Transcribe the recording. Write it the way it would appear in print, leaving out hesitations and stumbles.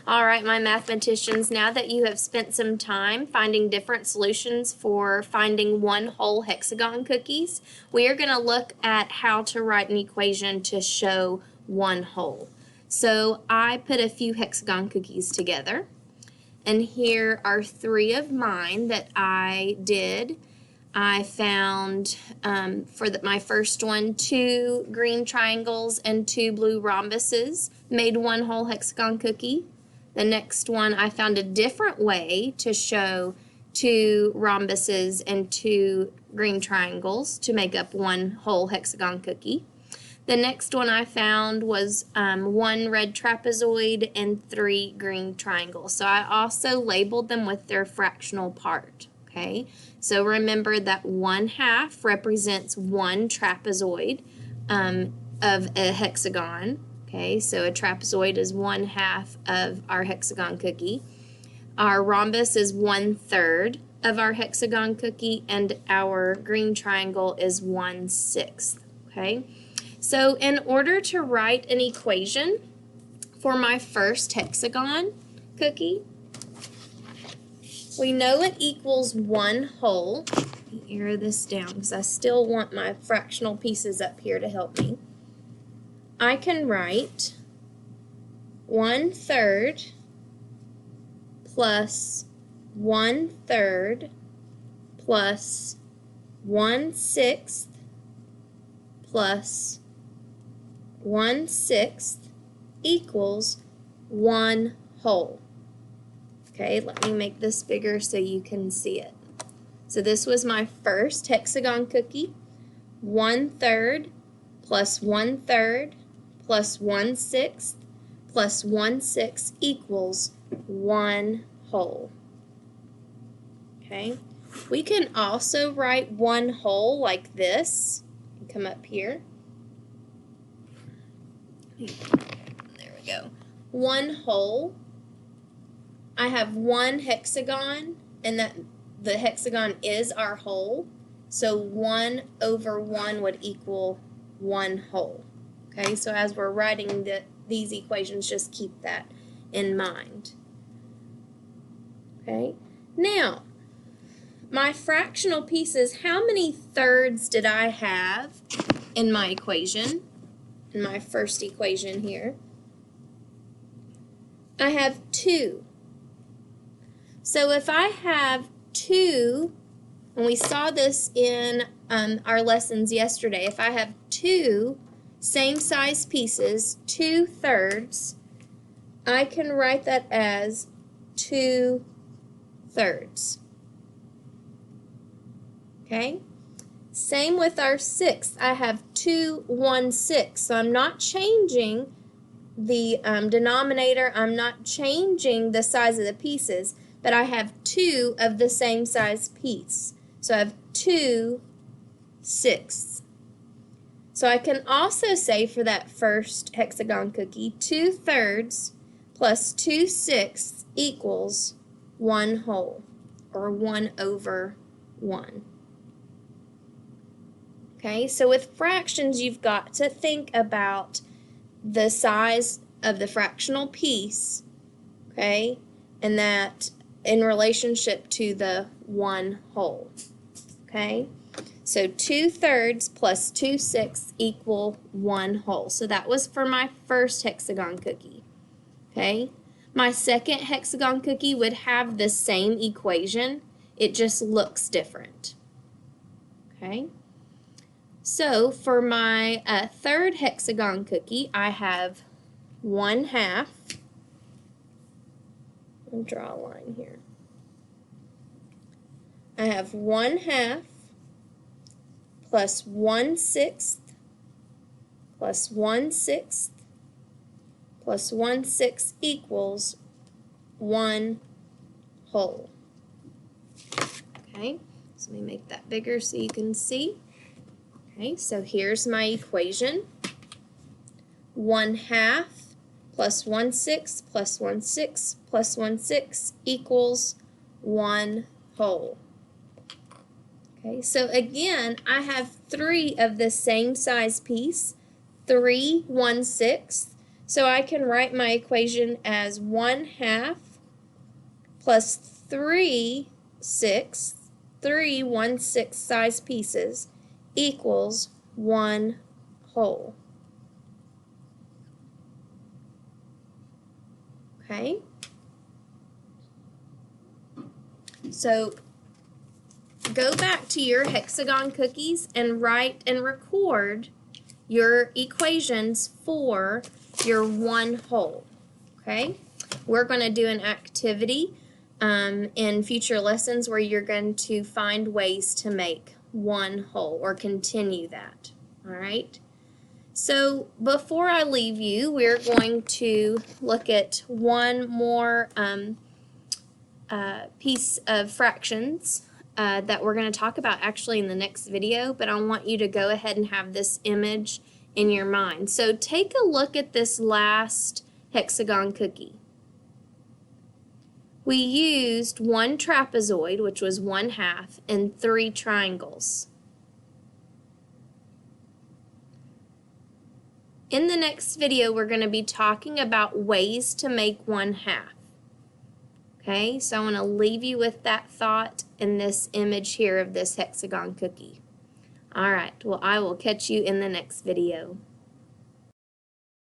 All right, my mathematicians, now that you have spent some time finding different solutions for finding one whole hexagon cookies, we are going to look at how to write an equation to show one whole. So I put a few hexagon cookies together, and here are three of mine that I did. I found, for my first one, 2 green triangles and 2 blue rhombuses made one whole hexagon cookie. The next one, I found a different way to show 2 rhombuses and 2 green triangles to make up one whole hexagon cookie. The next one I found was 1 red trapezoid and 3 green triangles. So I also labeled them with their fractional part. Okay, so remember that 1/2 represents 1 trapezoid of a hexagon. Okay, so a trapezoid is 1/2 of our hexagon cookie. Our rhombus is 1/3 of our hexagon cookie, and our green triangle is 1/6. Okay, so in order to write an equation for my first hexagon cookie, we know it equals one whole. Let me arrow this down because I still want my fractional pieces up here to help me. I can write 1/3 plus 1/3 plus 1/6 plus 1/6 equals one whole. Okay, let me make this bigger so you can see it. So this was my first hexagon cookie. 1/3 plus 1/3 plus 1/6 plus 1/6 equals one whole. Okay, we can also write one whole like this. Come up here. There we go. One whole. I have one hexagon, and that the hexagon is our whole. So 1/1 would equal one whole. Okay, so as we're writing these equations, just keep that in mind. Okay, now my fractional pieces, how many thirds did I have in my equation, in my first equation here? I have 2. So if I have 2, and we saw this in our lessons yesterday, if I have 2 same size pieces, 2/3, I can write that as 2/3. Okay? Same with our 6. I have 2 1/6, so I'm not changing the denominator, I'm not changing the size of the pieces, but I have 2 of the same size piece. So I have 2/6. So I can also say for that first hexagon cookie, 2/3 plus 2/6 equals one whole, or 1/1. Okay, so with fractions, you've got to think about the size of the fractional piece, okay, and that in relationship to the one whole. Okay, so 2/3 plus 2/6 equal one whole. So that was for my first hexagon cookie. Okay, my second hexagon cookie would have the same equation, it just looks different. Okay, so for my third hexagon cookie, I have 1/2. I'll draw a line here. I have 1/2 plus 1/6 plus 1/6 plus 1/6 equals one whole. Okay, so let me make that bigger so you can see. Okay, so here's my equation. 1/2 plus 1/6 plus 1/6 plus 1/6 equals one whole. Okay, so again, I have 3 of the same size piece, 3 1/6. So I can write my equation as 1/2 plus 3 1/6 size pieces equals 1 whole. Okay? So go back to your hexagon cookies and write and record your equations for your 1 whole. Okay? We're going to do an activity in future lessons where you're going to find ways to make 1 whole or continue that. All right? So before I leave you, we're going to look at one more piece of fractions that we're going to talk about actually in the next video, but I want you to go ahead and have this image in your mind. So take a look at this last hexagon cookie. We used 1 trapezoid, which was 1/2, and 3 triangles. In the next video, we're going to be talking about ways to make 1/2. Okay, so I want to leave you with that thought in this image here of this hexagon cookie. All right, well, I will catch you in the next video.